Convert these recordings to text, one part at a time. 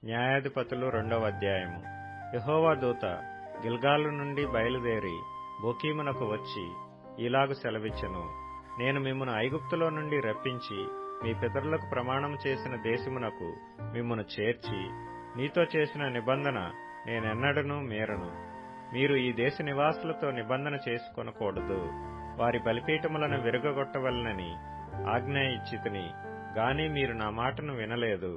న్యాయాధిపతులు 2వ అధ్యాయము. యెహోవా దూత గిల్గాలు నుండి బయలుదేరి బోకీమునకు వచ్చి ఇలాగు సెలవిచ్చెను. నేను మిమ్మును ఐగుప్తులో నుండి రప్పించి మీ పితరులకు ప్రమాణం చేసిన దేశమునకు మిమ్మును చేర్చి నీతో చేసిన నిబంధన నేనెన్నడనూ మీరను. మీరు ఈ దేశ నివాసులతో నిబంధన చేసుకొనకూడదు. వారి బలిపీఠములను విరగగొట్టవలనని ఆజ్ఞ ఇచ్చితిని గాని మీరు నా మాటను వినలేదు.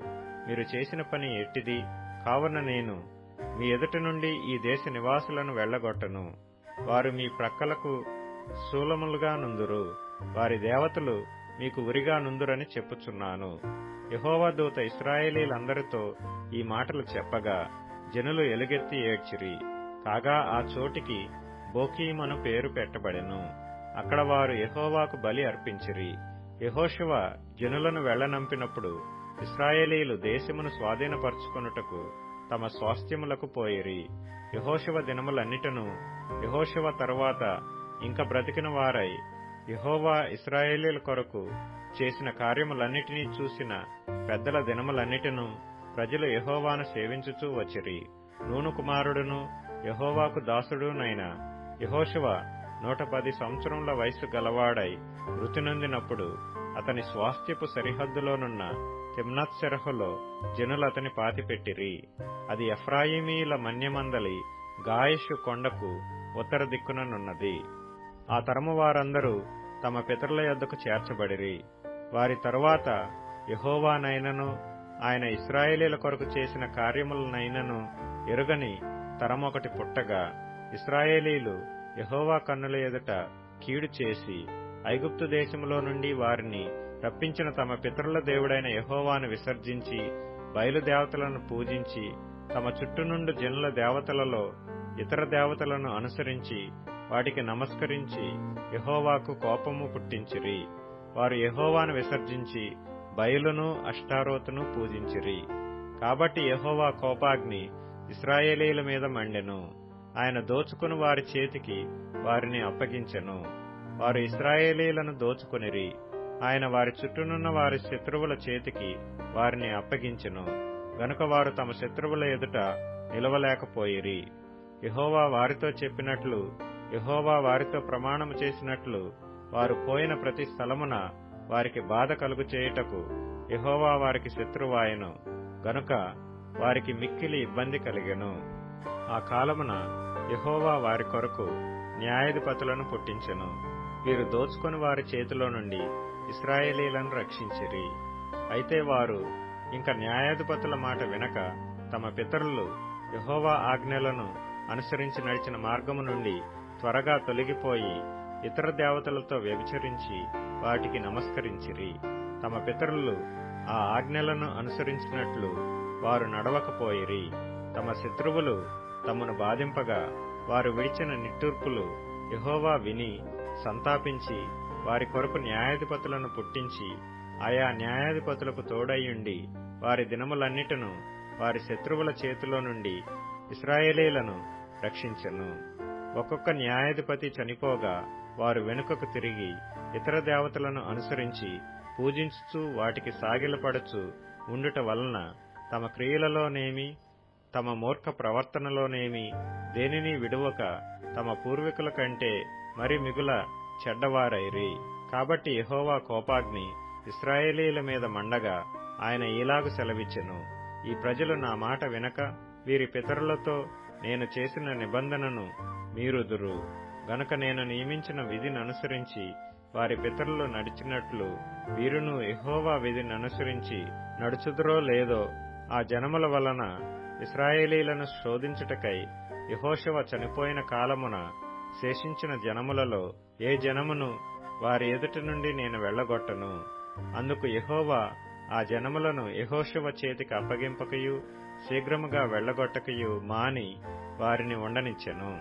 మీరు చేసిన పని ఎట్టిది? కావున నేను మీ ఎదుట నుండి ఈ దేశ నివాసులను వెళ్లగొట్టను. వారు మీ ప్రక్కలకు శూలములుగా నుందురు. వారి దేవతలు మీకు ఉరిగా నుందురని చెప్పుచున్నాను. యెహోవా దూత ఇశ్రాయేలీలందరితో ఈ మాటలు చెప్పగా జనులు ఎలుగెత్తి ఏడ్చిరి. కాగా ఆ చోటికి బోకీమను పేరు పెట్టబడెను. అక్కడ వారు యెహోవాకు బలి అర్పించిరి. యెహోషువ జనులను వెళ్లనంపినప్పుడు ఇశ్రాయేలీలు దేశమును స్వాధీనపరచుకొనుటకు తమ స్వాస్థ్యములకు పోయిరి. యెహోషువ దినములన్నిటను యెహోషువ తరువాత ఇంక బ్రతికిన వారై యెహోవా ఇశ్రాయేలీల కొరకు చేసిన కార్యములన్నిటినీ చూసిన పెద్దల దినములన్నిటను ప్రజలు యెహోవాను సేవించుచూ వచ్చిరి. నూను కుమారుడును యెహోవాకు దాసుడునైన యెహోషువ 110 సంవత్సరముల వయస్సు గలవాడై మృతి నొందినప్పుడు అతని స్వాస్థ్యపు సరిహద్దులోనున్న తిమ్నత్సెరహులో జనులు అతని పాతిపెట్టిరి. అది ఎఫ్రాయిమీల మన్యమందలి గాయషు కొండకు ఉత్తర దిక్కుననున్నది. ఆ తరము వారందరూ తమ పితరుల యొద్దకు చేర్చబడిరి. వారి తరువాత యెహోవానైనను ఆయన ఇశ్రాయేలీల కొరకు చేసిన కార్యములనైనను ఎరుగని తరమొకటి పుట్టగా ఇశ్రాయేలీలు యెహోవా కన్నుల ఎదుట కీడు చేసి ఐగుప్తు దేశములో నుండి వారిని రప్పించిన తమ పితరుల దేవుడైన యెహోవాను విసర్జించి బయలుదేవతలను పూజించి తమ చుట్టూనుండు జనుల దేవతలలో ఇతర దేవతలను అనుసరించి వాటికి నమస్కరించి యెహోవాకు కోపము పుట్టించిరి. వారు యెహోవాను విసర్జించి బయలును అష్టారోతును పూజించిరి. కాబట్టి యెహోవా కోపాగ్ని ఇశ్రాయేలీల మీద మండెను. ఆయన దోచుకుని వారి చేతికి వారిని అప్పగించెను. వారు ఇశ్రాయేలీలను దోచుకొనిరి. ఆయన వారి చుట్టూనున్న వారి శత్రువుల చేతికి వారిని అప్పగించెను. గనుక వారు తమ శత్రువుల ఎదుట నిలవలేకపోయిరి. యెహోవా వారితో చెప్పినట్లు యెహోవా వారితో ప్రమాణము చేసినట్లు వారు పోయిన ప్రతి స్థలమున వారికి బాధ కలుగు చేయుటకు యెహోవా వారికి శత్రువాయెను. గనుక వారికి మిక్కిలి ఇబ్బంది కలిగెను. ఆ కాలమున యెహోవా వారి కొరకు న్యాయాధిపతులను పుట్టించెను. వీరు దోచుకొని వారి చేతిలో నుండి ఇశ్రాయేలీలను రక్షించిరి. అయితే వారు ఇంక న్యాయాధిపతుల మాట వినక తమ పితరులు యెహోవా ఆజ్ఞలను అనుసరించి నడిచిన మార్గము నుండి త్వరగా తొలగిపోయి ఇతర దేవతలతో వ్యభిచరించి వాటికి నమస్కరించిరి. తమ పితరులు ఆ ఆజ్ఞలను అనుసరించినట్లు వారు నడవకపోయిరి. తమ శత్రువులు తమను బాధింపగా వారు విడిచిన నిట్టూర్పులు యెహోవా విని సంతాపించి వారి కొరకు న్యాయాధిపతులను పుట్టించి ఆయా న్యాయాధిపతులకు తోడయ్యుండి వారి దినములన్నిటను వారి శత్రువుల చేతిలో నుండి ఇశ్రాయేలీలను రక్షించెను. ఒక్కొక్క న్యాయాధిపతి చనిపోగా వారు వెనుకకు తిరిగి ఇతర దేవతలను అనుసరించి పూజించుచూ వాటికి సాగిలపడుచు ఉండుట వలన తమ క్రియలలోనేమి తమ మూర్ఖ ప్రవర్తనలోనేమి దేనిని విడువక తమ పూర్వీకుల కంటే మరి మిగుల చెడ్డవారైరి. కాబట్టి యెహోవా కోపాగ్ని ఇశ్రాయేలీల మీద మండగా ఆయన ఇలాగు సెలవిచ్చెను. ఈ ప్రజలు నా మాట వినక వీరి పితరులతో నేను చేసిన నిబంధనను మీరుదురు. గనుక నేను నియమించిన విధిని అనుసరించి వారి పితరులు నడిచినట్లు వీరును యెహోవా విధిని అనుసరించి నడుచుదురో లేదో ఆ జనముల వలన ఇశ్రాయేలీలను శోధించుటకై యెహోషువ చనిపోయిన కాలమున శేషించిన జనములలో ఏ జనమును వారి ఎదుటి నుండి నేను వెళ్లగొట్టను. అందుకు యెహోవా ఆ జనములను యెహోషువ చేతికి అప్పగింపకయు శీఘ్రముగా వెళ్లగొట్టకయు మాని వారిని ఉండనిచ్చెను.